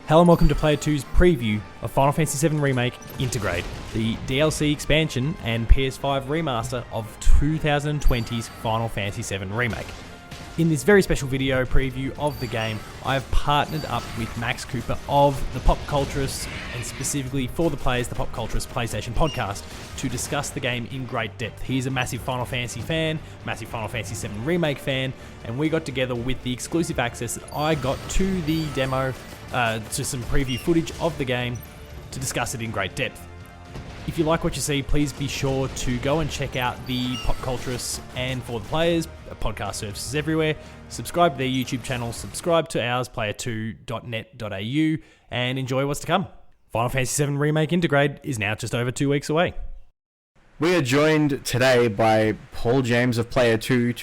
Hello and welcome to Player 2's preview of Final Fantasy VII Remake Intergrade, the DLC expansion and PS5 remaster of 2020's Final Fantasy VII Remake. In this very special video preview of the game, I have partnered up with Max Cooper of the PopCulturists, and specifically for the players, the PopCulturists PlayStation podcast, to discuss the game in great depth. He's a massive Final Fantasy fan, massive Final Fantasy VII Remake fan, and we got together with the exclusive access that I got to the demo, to some preview footage of the game to discuss it in great depth. If you like what you see, please be sure to go and check out the PopCulturists and For the Players podcast services everywhere. Subscribe to their YouTube channel, subscribe to ours, player2.net.au, and enjoy what's to come. Final Fantasy VII Remake Intergrade is now just over 2 weeks away. We are joined today by Paul James of Player 2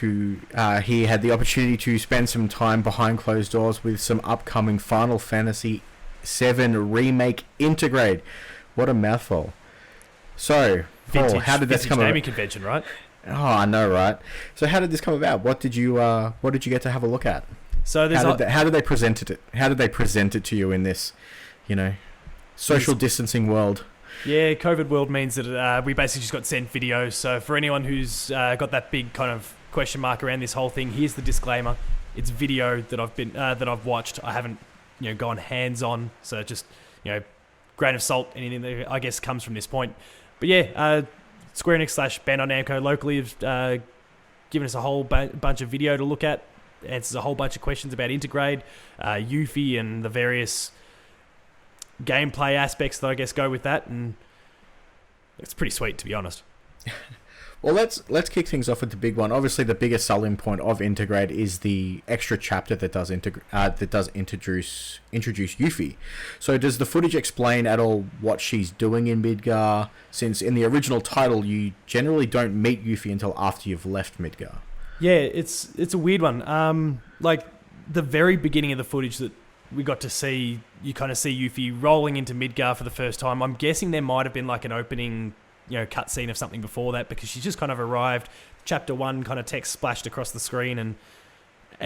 he had the opportunity to spend some time behind closed doors with some upcoming Final Fantasy VII Remake Intergrade. What a mouthful. So, Paul, how did this come about? Naming convention, right? Oh, I know, right? So how did this come about? What did you get to have a look at? So how did they present it? How did they present it to you in this, social distancing world? Yeah, COVID world means that we basically just got sent videos. So for anyone who's got that big kind of question mark around this whole thing, here's the disclaimer: it's video that I've watched. I haven't gone hands on, so just grain of salt. Anything that I guess comes from this point. But yeah, Square Enix / Bandai Namco locally have given us a whole bunch of video to look at. Answers a whole bunch of questions about Intergrade, Yuffie, and the various gameplay aspects that I guess go with that, and it's pretty sweet, to be honest. Well, let's kick things off with the big one. Obviously, the biggest selling point of Intergrade is the extra chapter that does introduce Yuffie. So, does the footage explain at all what she's doing in Midgar? Since in the original title, you generally don't meet Yuffie until after you've left Midgar. Yeah, it's a weird one. Like the very beginning of the footage that we got to see, you kind of see Yuffie rolling into Midgar for the first time. I'm guessing there might have been like an opening cutscene of something before that, because she's just kind of arrived. Chapter 1 kind of text splashed across the screen, and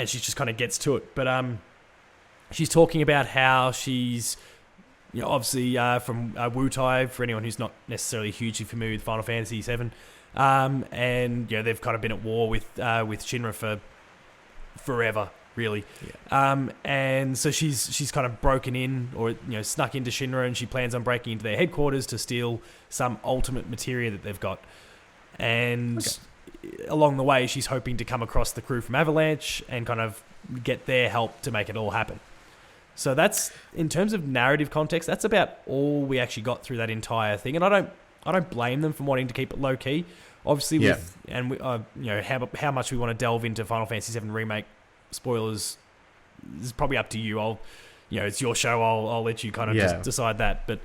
she just kind of gets to it. But she's talking about how she's obviously from Wutai, for anyone who's not necessarily hugely familiar with Final Fantasy VII, and they've kind of been at war with Shinra for forever, really. Yeah. And so she's kind of broken in, or snuck into Shinra, and she plans on breaking into their headquarters to steal some ultimate materia that they've got. And along the way, she's hoping to come across the crew from Avalanche and kind of get their help to make it all happen. So that's, in terms of narrative context, that's about all we actually got through that entire thing. And I don't blame them for wanting to keep it low key. Obviously, how much we want to delve into Final Fantasy VII Remake spoilers is probably up to you. It's your show. I'll let you kind of just decide that. But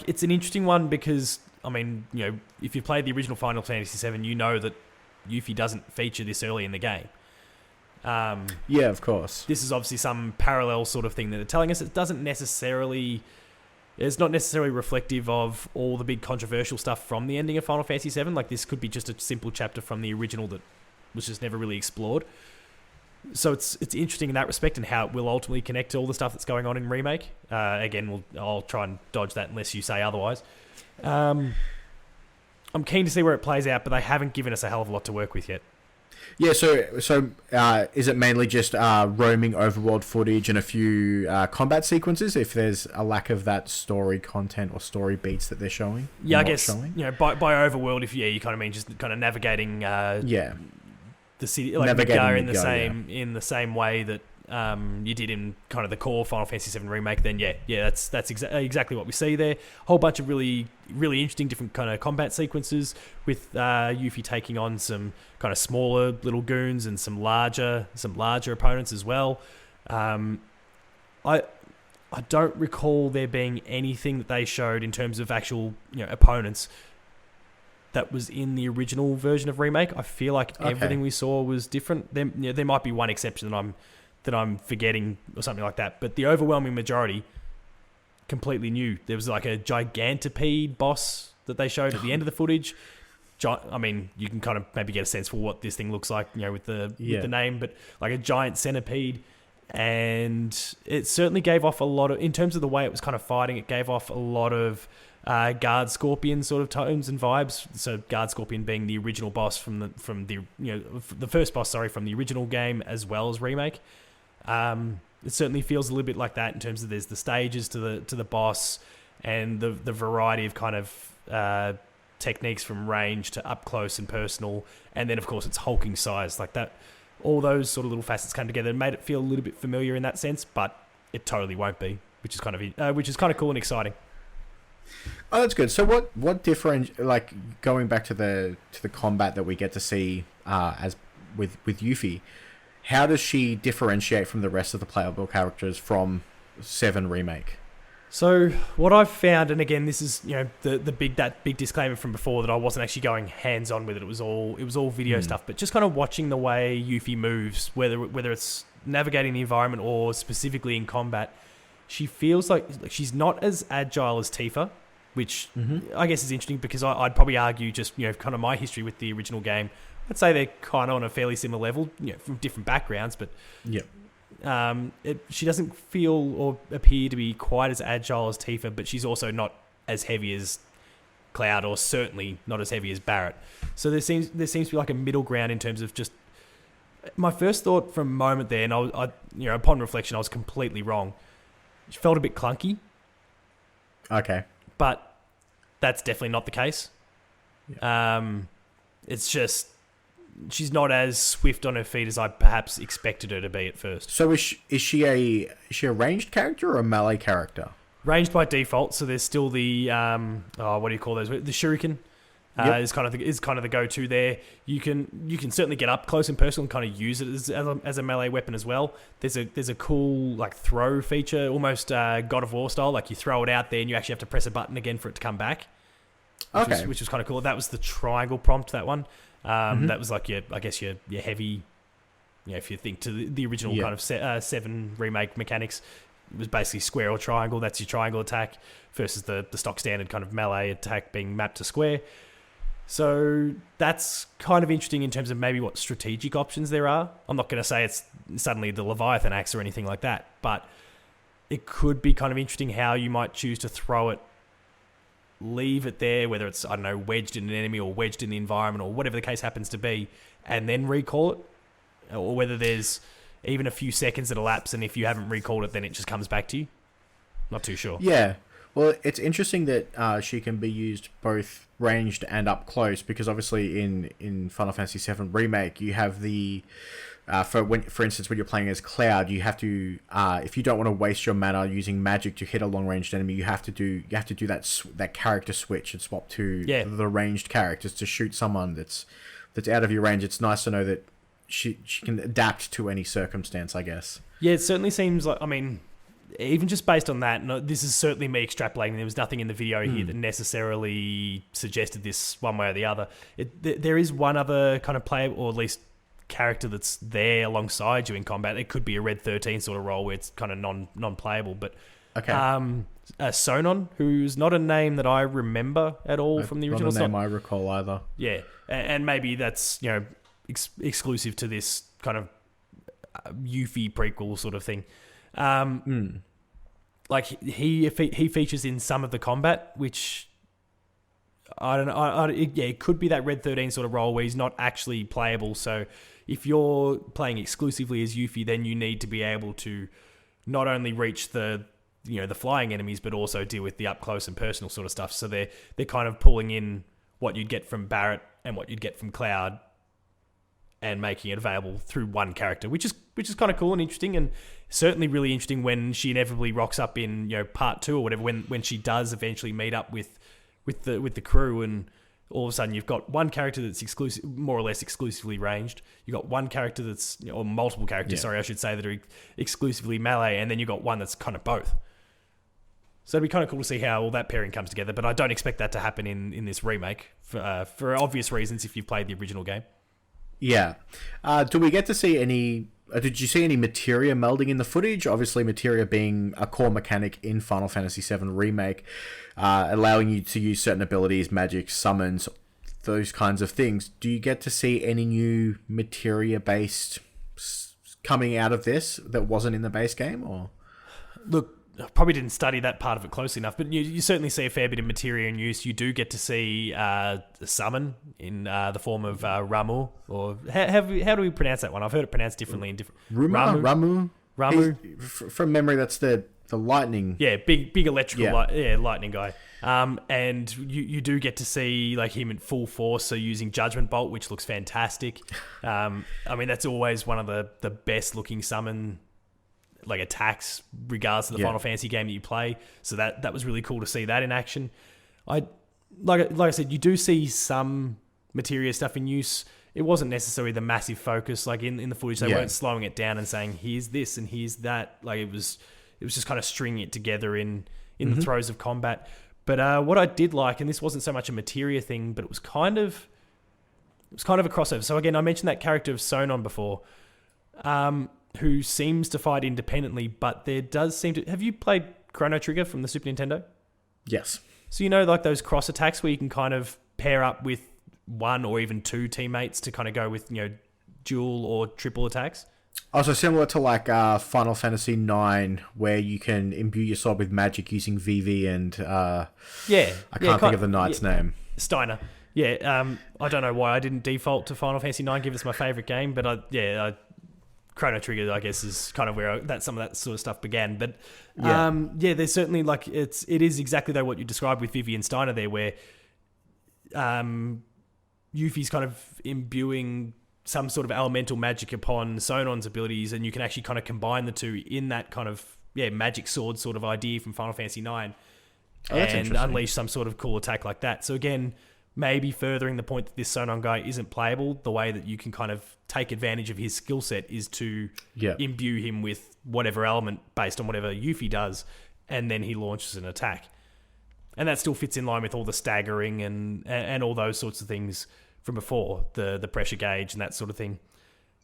it's an interesting one because if you played the original Final Fantasy VII, you know that Yuffie doesn't feature this early in the game. Yeah, of course. This is obviously some parallel sort of thing that they're telling us. It's not necessarily reflective of all the big controversial stuff from the ending of Final Fantasy VII. Like, this could be just a simple chapter from the original that was just never really explored. So it's interesting in that respect, and how it will ultimately connect to all the stuff that's going on in Remake. Again, I'll try and dodge that unless you say otherwise. I'm keen to see where it plays out, but they haven't given us a hell of a lot to work with yet. Yeah, so is it mainly just roaming overworld footage and a few combat sequences, if there's a lack of that story content or story beats that they're showing? Yeah, I guess, by overworld, if you kind of mean just kind of navigating the city, like Midgar in the same way that you did in kind of the core Final Fantasy VII Remake, then that's exactly what we see there. A whole bunch of really, really interesting different kind of combat sequences with Yuffie taking on some kind of smaller little goons and some larger opponents as well. I don't recall there being anything that they showed in terms of actual opponents that was in the original version of Remake. I feel like everything we saw was different. There might be one exception that I'm forgetting or something like that, but the overwhelming majority completely new. There was like a gigantipede boss that they showed at the end of the footage. You can kind of maybe get a sense for what this thing looks like, with the name, but like a giant centipede and it certainly gave off a lot of, in terms of the way it was kind of fighting, it gave off a lot of Guard Scorpion sort of tones and vibes. So Guard Scorpion being the original boss from the first boss, from the original game as well as remake. It certainly feels a little bit like that in terms of there's the stages to the boss and the variety of kind of techniques from range to up close and personal, and then of course it's hulking size like that. All those sort of little facets come together and made it feel a little bit familiar in that sense, but it totally won't be, which is kind of cool and exciting. Oh, that's good. So what like going back to the combat that we get to see as with Yuffie, how does she differentiate from the rest of the playable characters from VII Remake? So what I've found, and again, this is the big disclaimer from before that I wasn't actually going hands on with it. It was all video stuff, but just kind of watching the way Yuffie moves, whether it's navigating the environment or specifically in combat, she feels like she's not as agile as Tifa, which I guess is interesting because I'd probably argue just kind of my history with the original game. I'd say they're kind of on a fairly similar level, from different backgrounds, but yeah. She doesn't feel or appear to be quite as agile as Tifa, but she's also not as heavy as Cloud, or certainly not as heavy as Barrett. So there seems to be like a middle ground in terms of just my first thought from a moment there, and I upon reflection, I was completely wrong. She felt a bit clunky. Okay, but that's definitely not the case. Yeah. It's just she's not as swift on her feet as I perhaps expected her to be at first. So is she a ranged character or a melee character? Ranged by default, so there's still the what do you call those? The shuriken is kind of the go-to there. You can certainly get up close and personal and kind of use it as a melee weapon as well. There's a cool like throw feature, almost God of War style. Like you throw it out there and you actually have to press a button again for it to come back. Which was kind of cool. That was the triangle prompt. That one. That was like your heavy, if you think to the original kind of VII Remake mechanics, it was basically square or triangle. That's your triangle attack versus the stock standard kind of melee attack being mapped to square. So that's kind of interesting in terms of maybe what strategic options there are. I'm not going to say it's suddenly the Leviathan axe or anything like that, but it could be kind of interesting how you might choose to throw it, leave it there, whether it's, I don't know, wedged in an enemy or wedged in the environment or whatever the case happens to be, and then recall it, or whether there's even a few seconds that elapse, and if you haven't recalled it, then it just comes back to you. Not too sure. Yeah. Well, it's interesting that she can be used both ranged and up close, because obviously in Final Fantasy VII Remake, you have the for instance, when you're playing as Cloud, you have to if you don't want to waste your mana using magic to hit a long ranged enemy, you have to do that character switch and swap to the ranged characters to shoot someone that's out of your range. It's nice to know that she can adapt to any circumstance, I guess. Yeah, it certainly seems like, I mean, even just based on that, this is certainly me extrapolating. There was nothing in the video here that necessarily suggested this one way or the other. There is one other kind of player, or at least character, that's there alongside you in combat. It could be a Red 13 sort of role where it's kind of non-playable. But okay. Sonon, who's not a name that I remember at all from the original. Not a name I recall either. Yeah, and maybe that's exclusive to this kind of Yuffie prequel sort of thing. Like he features in some of the combat, which I don't know. It could be that Red 13 sort of role where he's not actually playable. So if you're playing exclusively as Yuffie, then you need to be able to not only reach the flying enemies, but also deal with the up close and personal sort of stuff. So they're kind of pulling in what you'd get from Barrett and what you'd get from Cloud, and making it available through one character, which is kind of cool and interesting, and certainly really interesting when she inevitably rocks up in part 2 or whatever, when she does eventually meet up with the crew, and all of a sudden you've got one character that's more or less exclusively ranged. You've got one character that's, or multiple characters, sorry, I should say, that are exclusively melee, and then you've got one that's kind of both. So it'd be kind of cool to see how all that pairing comes together, but I don't expect that to happen in this remake for obvious reasons if you've played the original game. Yeah. Do we get to see any... did you see any materia melding in the footage? Obviously, materia being a core mechanic in Final Fantasy VII Remake, allowing you to use certain abilities, magic, summons, those kinds of things. Do you get to see any new materia-based coming out of this that wasn't in the base game, or? Look, I probably didn't study that part of it closely enough, but you certainly see a fair bit of materia in use. You do get to see a summon in the form of Ramu, or how do we pronounce that one? I've heard it pronounced differently in different... Ramu. From memory, that's the lightning. Yeah, big electrical lightning guy. And you do get to see like him in full force, so using Judgment Bolt, which looks fantastic. I mean, that's always one of the best looking summon like attacks, regardless of the Final Fantasy game that you play. So that was really cool to see that in action. Like I said, you do see some materia stuff in use. It wasn't necessarily the massive focus. Like in the footage, they weren't slowing it down and saying, here's this and here's that. Like it was just kind of stringing it together in the throes of combat. But what I did like, and this wasn't so much a materia thing, but it was kind of a crossover. So again, I mentioned that character of Sonon before, who seems to fight independently, but there does seem to... Have you played Chrono Trigger from the Super Nintendo? Yes. So you know like those cross attacks where you can kind of pair up with one or even two teammates to kind of go with, dual or triple attacks? Also similar to like Final Fantasy IX, where you can imbue your sword with magic using VV and... I can't think of the knight's name. Steiner. Yeah, I don't know why I didn't default to Final Fantasy IX, given it's my favourite game, but Chrono Trigger, I guess, is kind of where some of that sort of stuff began. But there's certainly like it is exactly though what you described with Vivi and Steiner there, where Yuffie's kind of imbuing some sort of elemental magic upon Sonon's abilities, and you can actually kind of combine the two in that kind of magic sword sort of idea from Final Fantasy IX, and unleash some sort of cool attack like that. So again, maybe furthering the point that this Sonon guy isn't playable, the way that you can kind of take advantage of his skill set is to imbue him with whatever element based on whatever Yuffie does, and then he launches an attack. And that still fits in line with all the staggering and all those sorts of things from before, the pressure gauge and that sort of thing.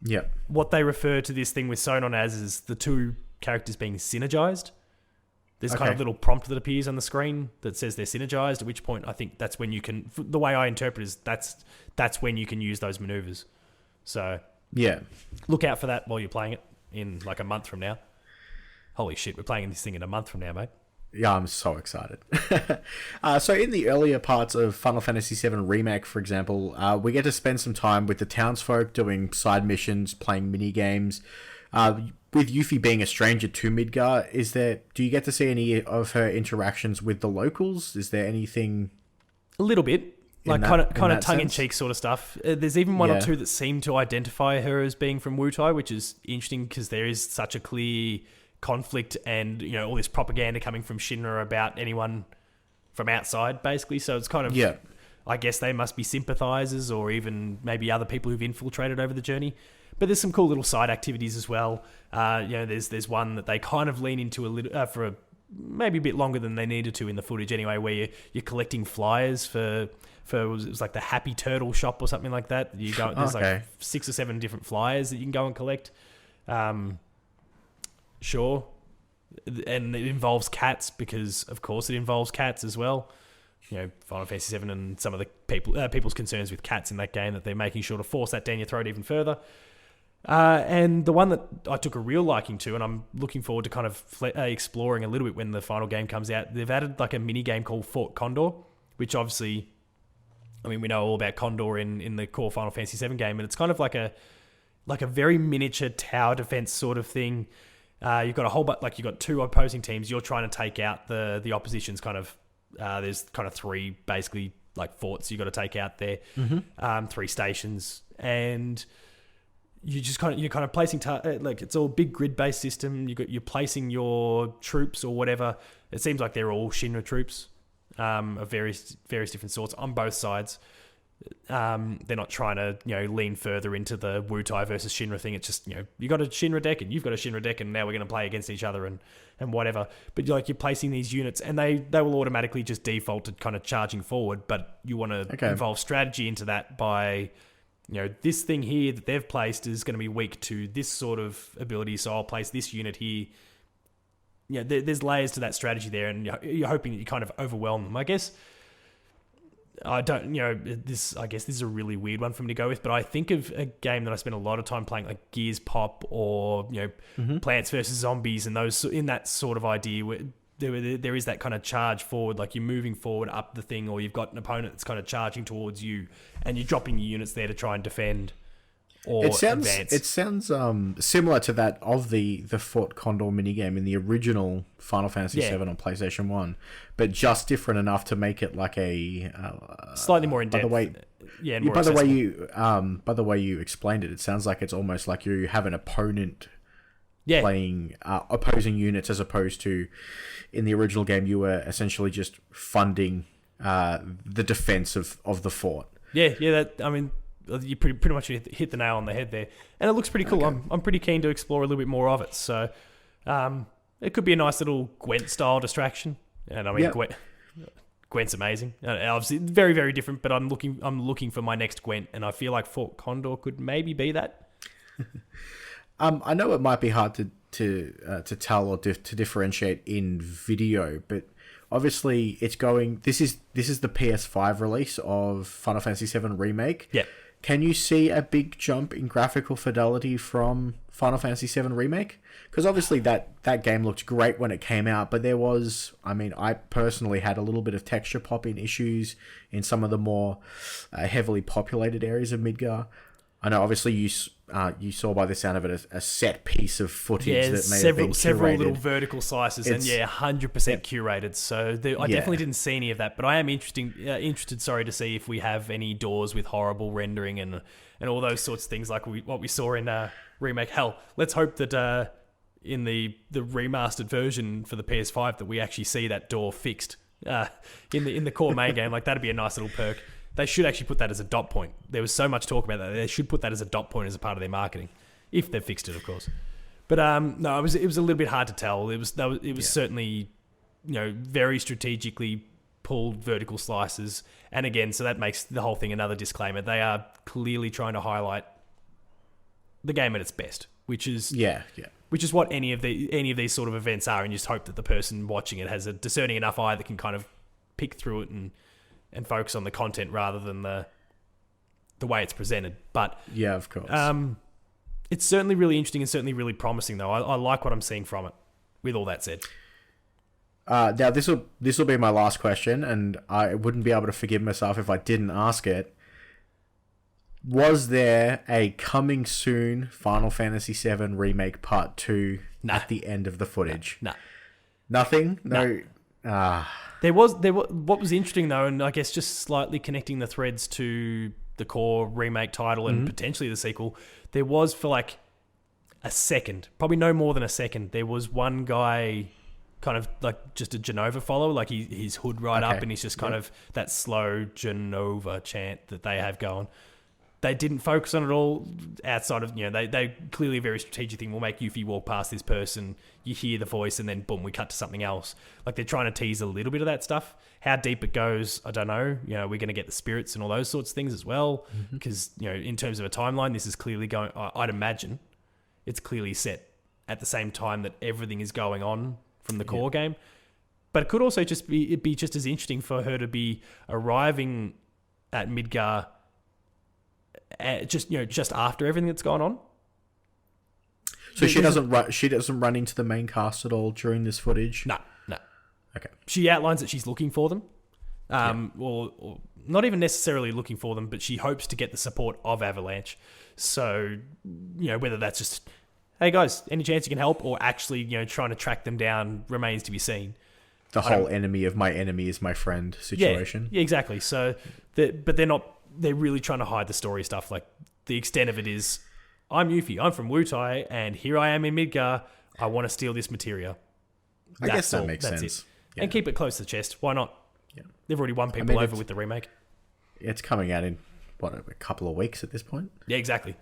Yeah. What they refer to this thing with Sonon as is the two characters being synergized. There's kind of a little prompt that appears on the screen that says they're synergized, at which point I think that's when you can... The way I interpret it is that's when you can use those maneuvers. So look out for that while you're playing it in like a month from now. Holy shit, we're playing this thing in a month from now, mate. Yeah, I'm so excited. So in the earlier parts of Final Fantasy VII Remake, for example, we get to spend some time with the townsfolk doing side missions, playing mini games. With Yuffie being a stranger to Midgar, do you get to see any of her interactions with the locals? Is there anything? A little bit, like kind of tongue-in-cheek sort of stuff. There's even one or two that seem to identify her as being from Wutai, which is interesting because there is such a clear conflict and all this propaganda coming from Shinra about anyone from outside, basically. So it's kind of I guess they must be sympathizers or even maybe other people who've infiltrated over the journey. But there's some cool little side activities as well. There's one that they kind of lean into a little for maybe a bit longer than they needed to in the footage anyway, where you're collecting flyers for it was like the Happy Turtle shop or something like that. There's like 6 or 7 different flyers that you can go and collect. Sure, and it involves cats because of course it involves cats as well. Final Fantasy VII and some of the people's concerns with cats in that game, that they're making sure to force that down your throat even further. And the one that I took a real liking to, and I'm looking forward to kind of exploring a little bit when the final game comes out, they've added like a mini game called Fort Condor, which obviously, I mean, we know all about Condor in the core Final Fantasy VII game, and it's kind of like a very miniature tower defense sort of thing. You've got a whole you've got 2 opposing teams. You're trying to take out the opposition's kind of. There's kind of 3 basically like forts you got to take out there, 3 stations, and you're kind of placing like it's all big grid based system. You're placing your troops or whatever. It seems like they're all Shinra troops of various different sorts on both sides. They're not trying to lean further into the Wutai versus Shinra thing. It's just you got a Shinra deck and you've got a Shinra deck, and now we're going to play against each other and whatever. But you're placing these units, and they will automatically just default to kind of charging forward. But you want to involve strategy into that by this thing here that they've placed is going to be weak to this sort of ability, so I'll place this unit here. There's layers to that strategy there, and you're hoping that you kind of overwhelm them. I guess I don't, this. I guess this is a really weird one for me to go with, but I think of a game that I spent a lot of time playing, like Gears Pop or Plants vs Zombies, and those in that sort of idea where there is that kind of charge forward, like you're moving forward up the thing, or you've got an opponent that's kind of charging towards you, and you're dropping your units there to try and defend. Or advance. It sounds similar to that of the Fort Condor minigame in the original Final Fantasy VII on PlayStation 1, but just different enough to make it like a slightly more in depth. By the way you explained it, it sounds like it's almost like you have an opponent playing opposing units, as opposed to in the original game you were essentially just funding the defense of the fort. You pretty much hit the nail on the head there, and it looks pretty cool. Okay. I'm pretty keen to explore a little bit more of it. So, it could be a nice little Gwent style distraction. And I mean, Gwent's amazing. Obviously, very very different. But I'm looking for my next Gwent, and I feel like Fort Condor could maybe be that. I know it might be hard to tell or to differentiate in video, but obviously it's going. This is the PS5 release of Final Fantasy VII Remake. Yeah. Can you see a big jump in graphical fidelity from Final Fantasy VII Remake? Because obviously that game looked great when it came out, but there was, I personally had a little bit of texture popping issues in some of the more heavily populated areas of Midgar. I know, obviously, you saw by the sound of it a set piece of footage that may have been several little vertical slices, and 100% curated. So I definitely didn't see any of that, but I am interested to see if we have any doors with horrible rendering and all those sorts of things, like what we saw in Remake. Hell, let's hope that in the remastered version for the PS5 that we actually see that door fixed in the core main game. Like, that'd be a nice little perk. They should actually put that as a dot point. There was so much talk about that. They should put that as a dot point as a part of their marketing, if they've fixed it, of course. But no, it was a little bit hard to tell. It was certainly, very strategically pulled vertical slices, and again, so that makes the whole thing another disclaimer. They are clearly trying to highlight the game at its best, which is which is what any of these sort of events are, and you just hope that the person watching it has a discerning enough eye that can kind of pick through it and focus on the content rather than the way it's presented. But yeah, of course. It's certainly really interesting and certainly really promising, though. I like what I'm seeing from it. With all that said, now this will be my last question, and I wouldn't be able to forgive myself if I didn't ask it. Was there a coming soon Final Fantasy VII Remake Part 2 at the end of the footage? No. Nothing? No. There was what was interesting, though, and I guess just slightly connecting the threads to the core remake title and potentially the sequel, there was, for like a second, probably no more than a second, there was one guy kind of like just a Genova follower, like his hood right up, and he's just kind of that slow Genova chant that they have going. They didn't focus on it all outside of, they clearly a very strategic thing. We'll make Yuffie walk past this person, you hear the voice, and then boom, we cut to something else. Like, they're trying to tease a little bit of that stuff. How deep it goes, I don't know. We're going to get the spirits and all those sorts of things as well. Because, in terms of a timeline, this is clearly going, I'd imagine it's clearly set at the same time that everything is going on from the core game. But it could also just be just as interesting for her to be arriving at Midgar just after everything that's gone on. So she doesn't run into the main cast at all during this footage? No. Okay. She outlines that she's looking for them. Or not even necessarily looking for them, but she hopes to get the support of Avalanche. So, whether that's just, hey guys, any chance you can help, or actually, trying to track them down remains to be seen. The whole enemy of my enemy is my friend situation. Yeah, exactly. So, but they're really trying to hide the story stuff. Like, the extent of it is, I'm Yuffie, I'm from Wutai, and here I am in Midgar. I want to steal this materia. I guess that makes sense. Yeah. And keep it close to the chest. Why not? Yeah. They've already won people over with the remake. It's coming out in, a couple of weeks at this point? Yeah, exactly.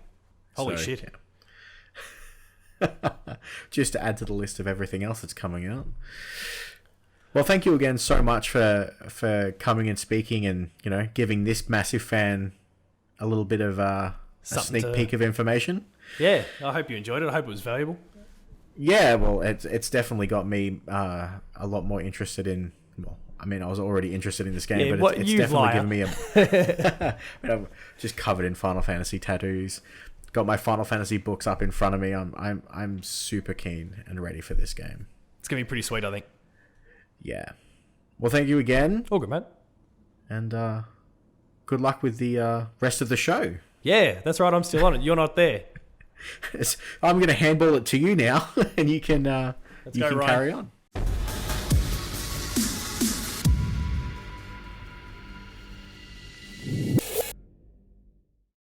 Holy shit. Yeah. Just to add to the list of everything else that's coming out. Well, thank you again so much for coming and speaking and, giving this massive fan a little bit of a sneak peek of information. Yeah, I hope you enjoyed it. I hope it was valuable. Yeah, well, it's definitely got me a lot more interested in, I mean, I was already interested in this game, Yeah, but it's definitely liar. given me a... I mean, I'm just covered in Final Fantasy tattoos. Got my Final Fantasy books up in front of me. I'm super keen and ready for this game. It's going to be pretty sweet, I think. Yeah. Well, thank you again. All good, mate. And good luck with the rest of the show. Yeah, that's right. I'm still on it. You're not there. I'm going to handball it to you now, and you can go, Ryan. carry on.